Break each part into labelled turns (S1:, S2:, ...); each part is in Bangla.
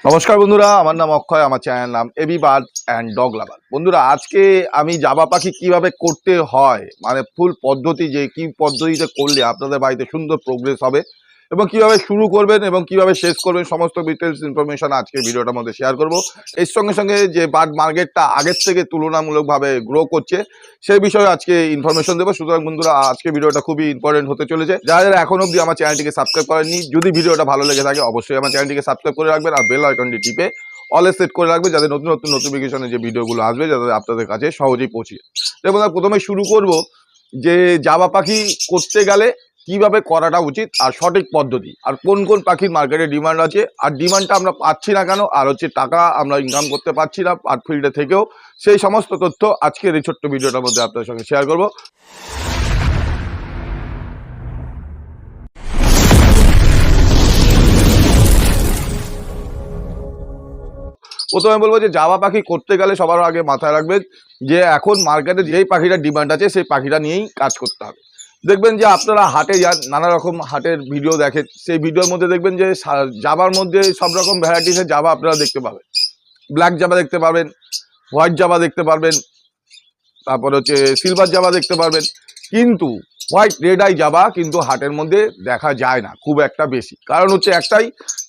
S1: নমস্কার বন্ধুরা, আমার নাম অক্ষয়। আমার চ্যানেল নাম AB birds and dog lover. বন্ধুরা, আজকে আমি জাবা পাখি কিভাবে করতে হয়, মানে ফুল পদ্ধতি, যে কি পদ্ধতিতে করলে আপনাদের বাড়িতে সুন্দর প্রোগ্রেস হবে এবং কিভাবে শুরু করবেন এবং কিভাবে শেষ করবেন, সমস্ত ডিটেলস ইনফরমেশন আজকে ভিডিওটার মধ্যে শেয়ার করব। এর সঙ্গে সঙ্গে যে বার্ড মার্কেটটা আগের থেকে তুলনামূলকভাবে গ্রো করছে সেই বিষয়ে আজকে ইনফরমেশন দেবো। সুতরাং বন্ধুরা, আজকে ভিডিওটা খুবই ইম্পর্টেন্ট হতে চলেছে। যারা যারা এখন অবধি আমার চ্যানেলটিকে সাবস্ক্রাইব করেননি, যদি ভিডিওটা ভালো লেগে থাকে অবশ্যই আমার চ্যানেলটিকে সাবস্ক্রাইব করে রাখবেন আর বেল আইকনটি টিপে অলে সেট করে রাখবেন, যাতে নতুন নতুন নোটিফিকেশনে যে ভিডিওগুলো আসবে যাতে আপনাদের কাছে সহজেই পৌঁছে যায়। এবং প্রথমে শুরু করব যে জাবা পাখি করতে গেলে কিভাবে করাটা উচিত আর সঠিক পদ্ধতি, আর কোন কোন পাখির মার্কেটে ডিমান্ড আছে, আর ডিমান্ডটা আমরা পাচ্ছি না কেন, আর টাকা আমরা ইনকাম করতে পারছি না বার্ড ফিল্ডে থেকেও, সেই সমস্ত তথ্য আজকের এই ছোট্ট ভিডিওটার মধ্যে আপনাদের সঙ্গে শেয়ার করব। প্রথমে বলবো যে জাবা পাখি করতে গেলে সবার আগে মাথায় রাখবেন যে এখন মার্কেটে যেই পাখিটার ডিমান্ড আছে সেই পাখিটা নিয়েই কাজ করতে হবে। দেখবেন যে আপনারা হাটে যান, নানা রকম হাটের ভিডিও দেখেন, সেই ভিডিওর মধ্যে দেখবেন যে জাবার মধ্যে সব রকম ভ্যারাইটিসের জাবা আপনারা দেখতে পাবেন। ব্ল্যাক জাবা দেখতে পারবেন, হোয়াইট জাবা দেখতে পারবেন, তারপরে সিলভার জাবা দেখতে পারবেন, কিন্তু হোয়াইট রেড আই জাবা কিন্তু হাটের মধ্যে দেখা যায় না খুব একটা বেশি। কারণ একটাই,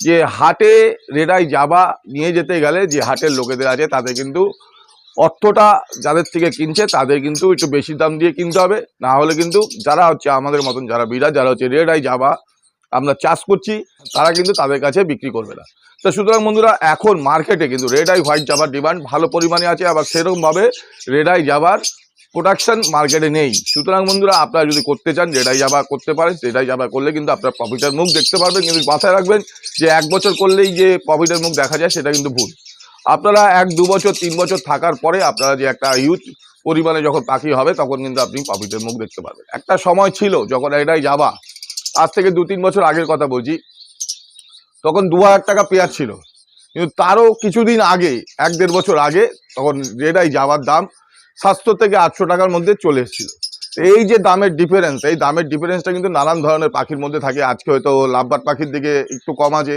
S1: যে হাটে রেড আই জাবা নিয়ে যেতে গেলে যে হাটের লোকেদের আছে তাদের কিন্তু অর্থটা যাদের থেকে কিনছে তাদের কিন্তু একটু বেশি দাম দিয়ে কিনতে হবে, না হলে কিন্তু যারা আমাদের মতন যারা বিরাট, যারা রেড আই জাবা আমরা চাষ করছি, তারা কিন্তু তাদের কাছে বিক্রি করবে না। তো সুতরাং বন্ধুরা, এখন মার্কেটে কিন্তু রেড আই হোয়াইট জাবার ডিমান্ড ভালো পরিমাণে আছে, আবার সেরকমভাবে রেড আই জাবার প্রোডাকশন মার্কেটে নেই। সুতরাং বন্ধুরা, আপনারা যদি করতে চান রেড আই জাবা করতে পারেন। রেড আই জাবা করলে কিন্তু আপনার প্রফিটের মুখ দেখতে পারবেন, কিন্তু মাথায় রাখবেন যে 1 বছর করলেই যে প্রফিটের মুখ দেখা যায় সেটা কিন্তু ভুল। আপনারা 1-2 বছর 3 বছর থাকার পরে আপনারা যে একটা হিউজ পরিমাণে যখন পাখি হবে তখন কিন্তু আপনি প্রফিটের মুখ দেখতে পারবেন। একটা সময় ছিল যখন রেড আই জাবা, আজ থেকে 2-3 বছর আগের কথা বলছি, তখন 2000 টাকা পেয়ার ছিল, কিন্তু তারও কিছুদিন আগে 1-1.5 বছর আগে তখন রেড আই জাবার দাম 700 থেকে 800 টাকার মধ্যে চলে এসেছিল। এই যে দামের ডিফারেন্স, এই দামের ডিফারেন্সটা কিন্তু নানান ধরনের পাখির মধ্যে থাকে। আজকে হয়তো লাভবার্ড পাখির দিকে একটু কম আছে,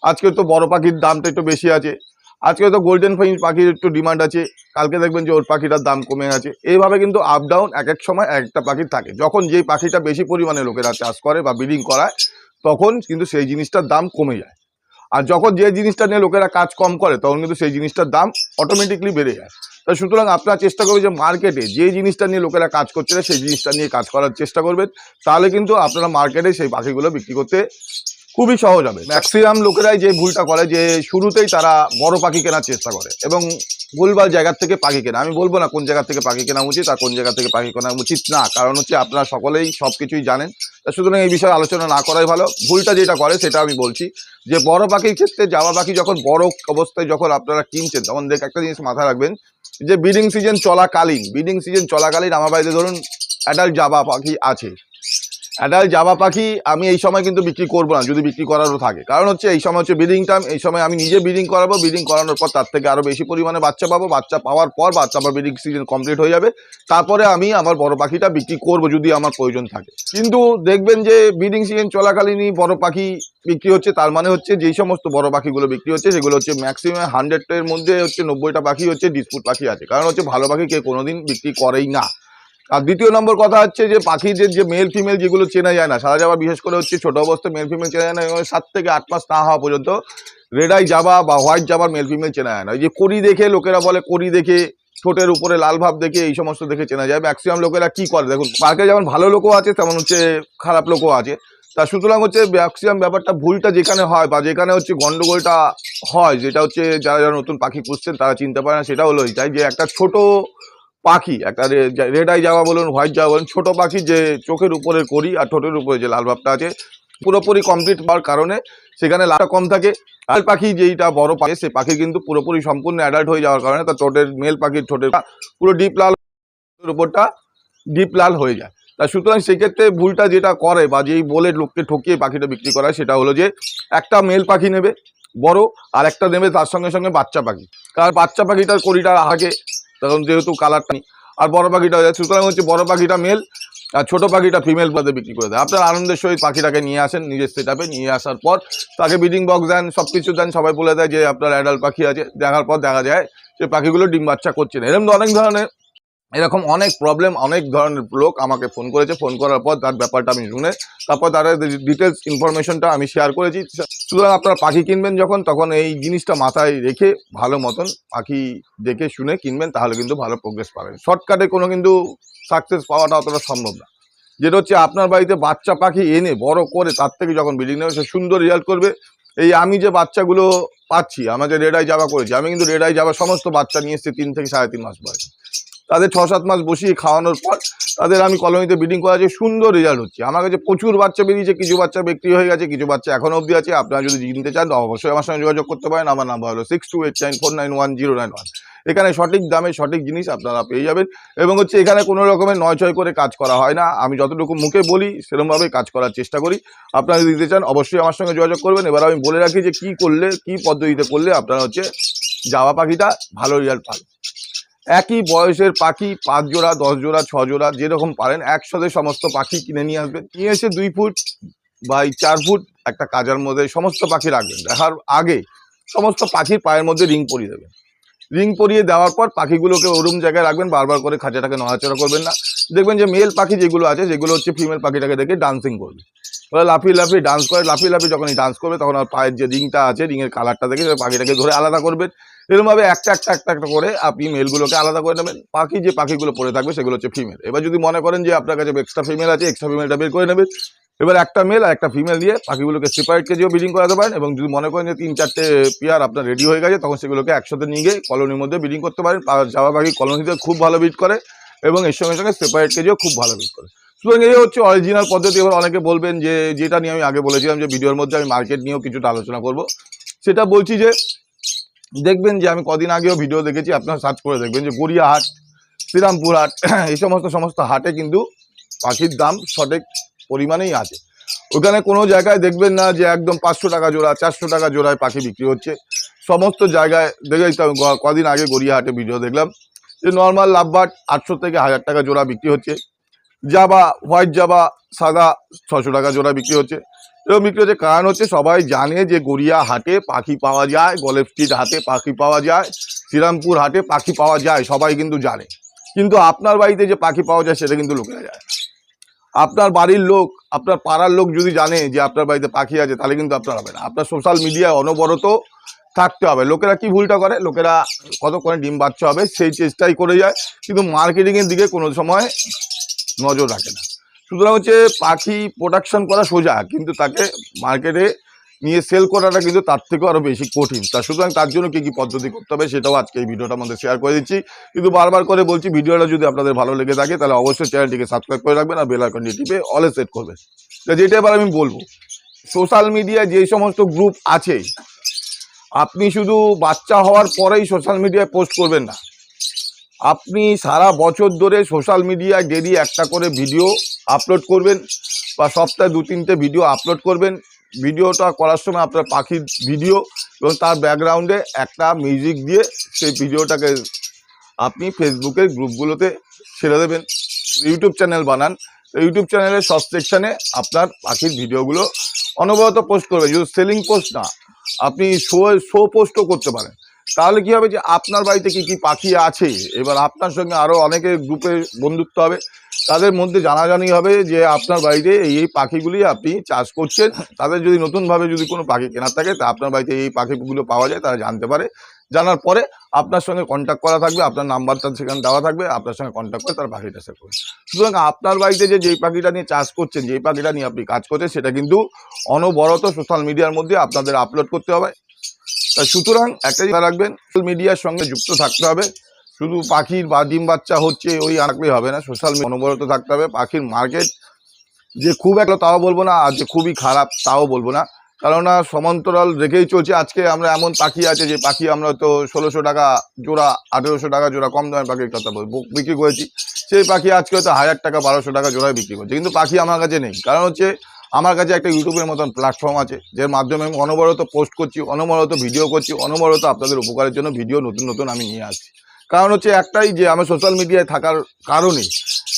S1: আজকে তো বড় পাখির দামটা একটু বেশি আছে, আজকে তো গোল্ডেন ফিঞ্চ পাখির একটু ডিমান্ড আছে, কালকে দেখবেন যে ওর পাখিটার দাম কমে আছে। এইভাবে কিন্তু আপ ডাউন এক এক সময় এক একটা পাখির থাকে। যখন যেই পাখিটা বেশি পরিমাণে লোকেরা চাষ করে বা ব্রিডিং করায় তখন কিন্তু সেই জিনিসটার দাম কমে যায়, আর যখন যে জিনিসটা নিয়ে লোকেরা কাজ কম করে তখন কিন্তু সেই জিনিসটার দাম অটোমেটিকলি বেড়ে যায়। তাই সুতরাং আপনারা চেষ্টা করবেন যে মার্কেটে যে জিনিসটা নিয়ে লোকেরা কাজ করছে সেই জিনিসটা নিয়ে কাজ করার চেষ্টা করবেন, তাহলে কিন্তু আপনারা মার্কেটে সেই পাখিগুলো বিক্রি করতে খুবই সহজ হবে। ম্যাক্সিমাম লোকেরাই যে ভুলটা করে যে শুরুতেই তারা বড় পাখি কেনার চেষ্টা করে এবং ভুলভাল জায়গার থেকে পাখি কেনা। আমি বলবো না কোন জায়গা থেকে পাখি কেনা উচিত আর কোন জায়গা থেকে পাখি কেনা উচিত না, কারণ আপনারা সকলেই সব কিছুই জানেন। সুতরাং এই বিষয়ে আলোচনা না করাই ভালো। ভুলটা যেটা করে সেটা আমি বলছি, যে বড় পাখির ক্ষেত্রে জাবা পাখি যখন বড় অবস্থায় যখন আপনারা কিনছেন তখন একটা জিনিস মাথায় রাখবেন যে ব্রিডিং সিজন চলাকালীন আমার বাড়িতে ধরুন অ্যাডাল্ট জাবা পাখি আছে। অ্যাডাল্ট জাবা পাখি আমি এই সময় কিন্তু বিক্রি করবো না যদি বিক্রি করারও থাকে, কারণ এই সময় ব্রিডিং টাইম। এই সময় আমি নিজে ব্রিডিং করাবো, ব্রিডিং করানোর পর তার থেকে আরও বেশি পরিমাণে বাচ্চা পাবো, বাচ্চা পাওয়ার পর আমার ব্রিডিং সিজন কমপ্লিট হয়ে যাবে, তারপরে আমি আমার বড় পাখিটা বিক্রি করবো যদি আমার প্রয়োজন থাকে। কিন্তু দেখবেন যে ব্রিডিং সিজন চলাকালীনই বড় পাখি বিক্রি হচ্ছে, তার মানে যেই সমস্ত বড় পাখিগুলো বিক্রি হচ্ছে সেগুলো ম্যাক্সিমাম 100-এর মধ্যে 90টা পাখি ডিসপুট পাখি আছে, কারণ ভালো পাখি কেউ কোনোদিন বিক্রি করেই না। আর দ্বিতীয় নম্বর কথা যে পাখিদের যে মেল ফিমেল যেগুলো চেনা যায় না, সাদা জাবা বিশেষ করে ছোট অবস্থায় মেল ফিমেল চেনা যায় না, 7 থেকে 8 মাস না হওয়া পর্যন্ত রেড আই জাবা বা হোয়াইট জাবার মেল ফিমেল চেনা যায় না। এই যে কড়ি দেখে, লোকেরা বলে কড়ি দেখে, ঠোঁটের উপরে লাল ভাব দেখে, এই সমস্ত দেখে চেনা যায়। ম্যাক্সিমাম লোকেরা কি করে দেখুন, পার্কে যেমন ভালো লোকও আছে তেমন খারাপ লোকও আছে। তা সুতরাং ম্যাক্সিমাম ব্যাপারটা ভুলটা যেখানে হয় বা যেখানে গন্ডগোলটা হয়, যেটা যারা যারা নতুন পাখি পুষছেন তারা চিনতে পারে না, সেটা হলো এটাই যে একটা ছোট পাখি, একটা রেড আই জাবা বলুন হোয়াইট জাবা বলুন, ছোট পাখি যে চোখের উপরে করি আর ঠোঁটের উপরে যে লাল ভাবটা আছে পুরোপুরি কমপ্লিট হওয়ার কারণে সেখানে লালটা কম থাকে। আর পাখি যেইটা বড় পাখি সে পাখি কিন্তু পুরোপুরি সম্পূর্ণ অ্যাডাল্ট হয়ে যাওয়ার কারণে তার ঠোঁটের মেল পাখির ঠোঁটের পুরো ডিপ লাল, উপরটা ডিপ লাল হয়ে যায়। তা সুতরাং সেক্ষেত্রে ভুলটা যেটা করে বা যেই বলে লোককে ঠকিয়ে পাখিটা বিক্রি করায় সেটা হলো যে একটা মেল পাখি নেবে বড়, আর একটা নেবে তার সঙ্গে সঙ্গে বাচ্চা পাখি, কারণ বাচ্চা পাখিটার কড়িটা আগে তখন যেহেতু কালারটা নেই, আর বড় পাখিটা, সুতরাং বড় পাখিটা মেল আর ছোটো পাখিটা ফিমেল পাতে বিক্রি করে দেয়। আপনার আনন্দের সহিত পাখিটাকে নিয়ে আসেন নিজের সেটআপে, নিয়ে আসার পর তাকে ব্রিডিং বক্স দেন, সব কিছু দেন, সবাই বলে দেয় যে আপনার অ্যাডাল্ট পাখি আছে। দেখার পর দেখা যায় যে পাখিগুলো ডিম বাচ্চা করছে না। এরকম অনেক প্রবলেম, অনেক ধরনের লোক আমাকে ফোন করেছে। ফোন করার পর তার ব্যাপারটা আমি শুনে তারপর তাদের ডিটেলস ইনফরমেশনটা আমি শেয়ার করেছি। সুতরাং আপনারা পাখি কিনবেন যখন, তখন এই জিনিসটা মাথায় রেখে ভালো মতন পাখি দেখে শুনে কিনবেন, তাহলে কিন্তু ভালো প্রোগ্রেস পাবেন। শর্টকাটে কোনো কিন্তু সাকসেস পাওয়াটা অতটা সম্ভব না। যেটা হচ্ছে আপনার বাড়িতে বাচ্চা পাখি এনে বড় করে তার থেকে যখন ব্রিডিং নেবে সে সুন্দর রেজাল্ট করবে। এই আমি যে বাচ্চাগুলো পাচ্ছি, আমাদের রেড আই জাবা করেছি, আমি কিন্তু রেড আই জাবা সমস্ত বাচ্চা নিয়ে এসেছি 3 থেকে 3.5 মাস বয়সে। তাদের 6-7 মাস বসিয়ে খাওয়ানোর পর তাদের আমি কলোনিতে ব্রিডিং করাচ্ছি, সুন্দর রেজাল্ট হচ্ছে। আমার কাছে প্রচুর বাচ্চা বেরিয়েছে, কিছু বাচ্চা বিক্রি হয়ে গেছে, কিছু বাচ্চা এখনও অবধি আছে। আপনারা যদি কিনতে চান অবশ্যই আমার সঙ্গে যোগাযোগ করতে পারেন। আমার নাম্বার হলো 6289491091। এখানে সঠিক দামে সঠিক জিনিস আপনারা পেয়ে যাবেন। এবং হচ্ছে এখানে কোনো রকমের নয় করে কাজ করা হয় না। আমি যতটুকু মুখে বলি সেরকমভাবেই কাজ করার চেষ্টা করি। আপনারা যদি দিতে চান অবশ্যই আমার সঙ্গে যোগাযোগ করবেন। এবার আমি বলে রাখি যে কী করলে, কী পদ্ধতিতে করলে আপনারা হচ্ছে জাবা পাখিটা ভালো রেজাল্ট পাবেন। একই বয়সের পাখি 5 জোড়া, 10 জোড়া, 6 জোড়া যেরকম পারেন একসাথে সমস্ত পাখি কিনে নিয়ে আসবেন। নিয়ে এসে 2 ফুট বাই 4 ফুট একটা কাজার মধ্যে সমস্ত পাখি রাখবেন। দেখার আগে সমস্ত পাখির পায়ের মধ্যে রিং পরিয়ে দেবেন। রিং পরিয়ে দেওয়ার পর পাখিগুলোকে ওরম জায়গায় রাখবেন, বারবার করে খাঁচাটাকে নড়াচড়া করবেন না। দেখবেন যে মেল পাখি যেগুলো আছে সেগুলো হচ্ছে ফিমেল পাখিটাকে দেখে ডান্সিং করবে। ওরা লাফিয়ে লাফিয়ে ডান্স করে, লাফিয়ে লাফিয়ে যখনই ডান্স করবে তখন আর পায়ের যে রিংটা আছে, রিংয়ের কালারটা দেখে পাখিটাকে ধরে আলাদা করবেন। এরকমভাবে একটা করে আপনি মেলগুলোকে আলাদা করে নেবেন। বাকি যে পাখিগুলো পড়ে থাকবে সেগুলো হচ্ছে ফিমেল। এবার যদি মনে করেন যে আপনার কাছে এক্সট্রা ফিমেল আছে, এক্সট্রা ফিমেলটা বের করে নেবেন। এবার একটা মেল আর একটা ফিমেল দিয়ে পাখিগুলোকে সেপারেট কেজিও ব্রিডিং করাতে পারেন। এবং যদি মনে করেন যে 3-4টে পেয়ার আপনার রেডি হয়ে গেছে, তখন সেগুলোকে একসাথে নিয়ে গিয়ে কলোনির মধ্যে ব্রিডিং করতে পারেন। জাবা পাখি কলোনিতে খুব ভালো ব্রিড করে এবং এর সঙ্গে সঙ্গে সেপারেট কেজিও খুব ভালো ব্রিড করে। সুতরাং এই হচ্ছে অরিজিনাল পদ্ধতি। এবার অনেকে বলবেন যে যেটা নিয়ে আমি আগে বলেছিলাম যে ভিডিওর মধ্যে আমি মার্কেট নিয়েও কিছুটা আলোচনা করব, সেটা বলছি যে দেখবেন যে আমি কদিন আগেও ভিডিও দেখেছি, আপনারা সার্চ করে দেখবেন যে গড়িয়াহাট, শ্রীরামপুর হাট, এই সমস্ত হাটে কিন্তু পাখির দাম সঠিক পরিমাণেই আছে। ওখানে কোনো জায়গায় দেখবেন না যে একদম 500 টাকা জোড়া, 400 টাকা জোড়ায় পাখি বিক্রি হচ্ছে। সমস্ত জায়গায় দেখেই তো কদিন আগে গড়িয়াহাটে ভিডিও দেখলাম যে নর্মাল লাভবার্ড 800 থেকে 1000 টাকা জোড়া বিক্রি হচ্ছে। জাবা, হোয়াইট জাবা সাদা 600 টাকা জোড়া বিক্রি হচ্ছে। এরকম বিক্রি হচ্ছে কারণ হচ্ছে সবাই জানে যে গড়িয়া হাটে পাখি পাওয়া যায়, গলেফ স্ট্রিট হাটে পাখি পাওয়া যায়, শ্রীরামপুর হাটে পাখি পাওয়া যায়, সবাই কিন্তু জানে। কিন্তু আপনার বাড়িতে যে পাখি পাওয়া যায় সেটা কিন্তু লোকেরা যায়। আপনার বাড়ির লোক, আপনার পাড়ার লোক যদি জানে যে আপনার বাড়িতে পাখি আছে, তাহলে কিন্তু আপনার হবে না। আপনার সোশ্যাল মিডিয়ায় অনবরত থাকতে হবে। লোকেরা কি ভুলটা করে, লোকেরা কতক্ষণে ডিম বাচ্চা হবে সেই চেষ্টাই করে যায়, কিন্তু মার্কেটিংয়ের দিকে কোনো সময় নজর রাখে না। সুতরাং হচ্ছে পাখি প্রোডাকশন করা সোজা, কিন্তু তাকে মার্কেটে নিয়ে সেল করাটা কিন্তু তার থেকেও আরও বেশি কঠিন। সুতরাং তার জন্য কী কী পদ্ধতি করতে হবে সেটাও আজকে এই ভিডিওটার মধ্যে শেয়ার করে দিচ্ছি। কিন্তু বারবার করে বলছি, ভিডিওটা যদি আপনাদের ভালো লেগে থাকে তাহলে অবশ্যই চ্যানেলটিকে সাবস্ক্রাইব করে রাখবেন আর বেল আইকনটি টিপে অলে সেট করবেন। যেটা এবার আমি বলবো, সোশ্যাল মিডিয়ায় যে সমস্ত গ্রুপ আছে, আপনি শুধু বাচ্চা হওয়ার পরেই সোশ্যাল মিডিয়ায় পোস্ট করবেন না। আপনি সারা বছর ধরে সোশ্যাল মিডিয়ায় ডেইলি একটা করে ভিডিও আপলোড করবেন বা সপ্তাহে 2-3টে ভিডিও আপলোড করবেন। ভিডিওটা করার সময় আপনার পাখির ভিডিও এবং তার ব্যাকগ্রাউন্ডে একটা মিউজিক দিয়ে সেই ভিডিওটাকে আপনি ফেসবুকের গ্রুপগুলোতে ছেড়ে দেবেন। ইউটিউব চ্যানেল বানান, ইউটিউব চ্যানেলের সব সেকশানে আপনার পাখির ভিডিওগুলো অনবরত পোস্ট করবেন। যদি সেলিং পোস্ট না, আপনি শো পোস্টও করতে পারেন। তাহলে কী হবে যে আপনার বাড়িতে কী কী পাখি আছে, এবার আপনার সঙ্গে আরও অনেকের গ্রুপে বন্ধুত্ব হবে, তাদের মধ্যে জানাজানি হবে যে আপনার বাড়িতে এই পাখিগুলি আপনি চাষ করছেন। তাদের যদি নতুনভাবে যদি কোনো পাখি কেনার থাকে, তা আপনার বাড়িতে এই পাখিগুলো পাওয়া যায়, তারা জানতে পারে। জানার পরে আপনার সঙ্গে কন্ট্যাক্ট করা থাকবে, আপনার নাম্বারটা সেখানে দেওয়া থাকবে, আপনার সঙ্গে কন্ট্যাক্ট করে তারা পাখিটা সেল করবে। সুতরাং আপনার বাড়িতে যেই পাখিটা নিয়ে চাষ করছেন, যেই পাখিটা নিয়ে আপনি কাজ করছেন, সেটা কিন্তু অনবরত সোশ্যাল মিডিয়ার মধ্যে আপনাদের আপলোড করতে হবে। সুতরাং একটা কথা রাখবেন, সোশ্যাল মিডিয়ার সঙ্গে যুক্ত থাকতে হবে। শুধু পাখির বা ডিম বাচ্চা হচ্ছে ওই আঁকলেই হবে না, সোশ্যাল মিডিয়া অনবরত থাকতে হবে। পাখির মার্কেট যে খুব একটা তাও বলবো না, আর যে খুবই খারাপ তাও বলবো না, কেননা সমান্তরাল রেখেই চলছে। আজকে আমরা এমন পাখি আছে যে পাখি আমরা তো 1600 টাকা জোড়া, 1800 টাকা জোড়া কম দামের পাখির কথা বিক্রি করেছি। সেই পাখি আজকে হয়তো 1000 টাকা 1200 টাকা জোড়ায় বিক্রি করছে, কিন্তু পাখি আমার কাছে নেই। কারণ হচ্ছে আমার কাছে একটা ইউটিউবের মতন প্ল্যাটফর্ম আছে, যার মাধ্যমে আমি অনবরত পোস্ট করছি, অনবরত ভিডিও করছি, অনবরত আপনাদের উপকারের জন্য ভিডিও নতুন নতুন আমি নিয়ে আসছি। কারণ হচ্ছে একটাই, যে আমি সোশ্যাল মিডিয়ায় থাকার কারণে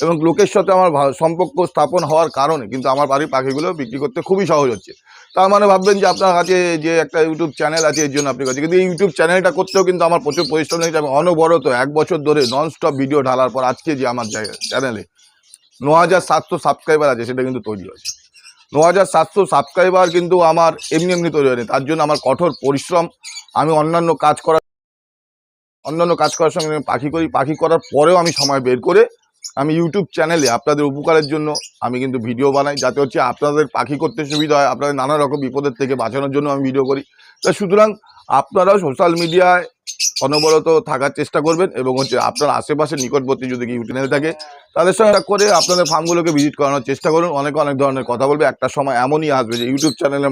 S1: এবং লোকের সাথে আমার সম্পর্ক স্থাপন হওয়ার কারণে কিন্তু আমার বাড়ির পাখিগুলো বিক্রি করতে খুবই সহজ হচ্ছে। তার মানে ভাববেন যে আপনার কাছে যে একটা ইউটিউব চ্যানেল আছে এর জন্য আপনি কাছে, কিন্তু এই ইউটিউব চ্যানেলটা করতেও কিন্তু আমার প্রচুর পরিশ্রম লেগেছে। আমি অনবরত 1 বছর ধরে ননস্টপ ভিডিও ঢালার পর আজকে যে আমার চ্যানেলে ৯,৭০০ সাবস্ক্রাইবার আছে, সেটা কিন্তু তৈরি হয়েছে। ৯,৭০০ সাবস্ক্রাইবার কিন্তু আমার এমনি এমনি তৈরি হয়নি, তার জন্য আমার কঠোর পরিশ্রম। আমি অন্যান্য কাজ করার সঙ্গে আমি পাখি করি, পাখি করার পরেও আমি সময় বের করে আমি ইউটিউব চ্যানেলে আপনাদের উপকারের জন্য আমি কিন্তু ভিডিও বানাই, যাতে হচ্ছে আপনাদের পাখি করতে সুবিধা হয়, আপনাদের নানা রকম বিপদের থেকে বাঁচানোর জন্য আমি ভিডিও করি। তা সুতরাং আপনারাও সোশ্যাল মিডিয়ায় অনবরত থাকার চেষ্টা করবেন এবং হচ্ছে আপনার আশেপাশে নিকটবর্তী যদি ইউটিউব চ্যানেল থাকে তাদের সঙ্গে করে আপনাদের ফার্মগুলোকে ভিজিট করানোর চেষ্টা করুন। অনেক অনেক ধরনের কথা বলবে। একটা সময় এমনই আসবে যে ইউটিউব চ্যানেলের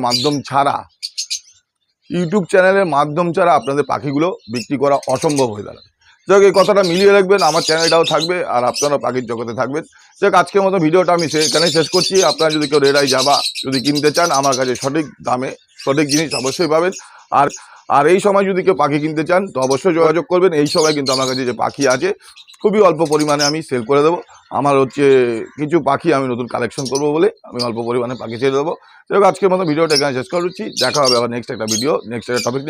S1: মাধ্যম ছাড়া আপনাদের পাখিগুলো বিক্রি করা অসম্ভব হয়ে দাঁড়াবে। যাক, এই কথাটা মিলিয়ে রাখবেন, আমার চ্যানেলটাও থাকবে আর আপনারা পাখির জগতে থাকবেন। যাক, আজকের মতো ভিডিওটা আমি এখানে শেষ করছি। আপনারা যদি কেউ রেড আই জাভা যদি কিনতে চান, আমার কাছে সঠিক দামে সঠিক জিনিস অবশ্যই পাবেন। আর এই সময় যদি কেউ পাখি কিনতে চান তো অবশ্যই যোগাযোগ করবেন। এই সময় কিন্তু আমার কাছে যে পাখি আছে খুবই অল্প পরিমাণে আমি সেল করে দেবো। আমার হচ্ছে কিছু পাখি আমি নতুন কালেকশন করবো বলে আমি অল্প পরিমাণে পাখি ছেড়ে দেবো। যাই হোক, আজকের মতো ভিডিওটা এখানে শেষ করছি। দেখা হবে আবার নেক্সট একটা ভিডিও, নেক্সট একটা টপিক নিয়ে।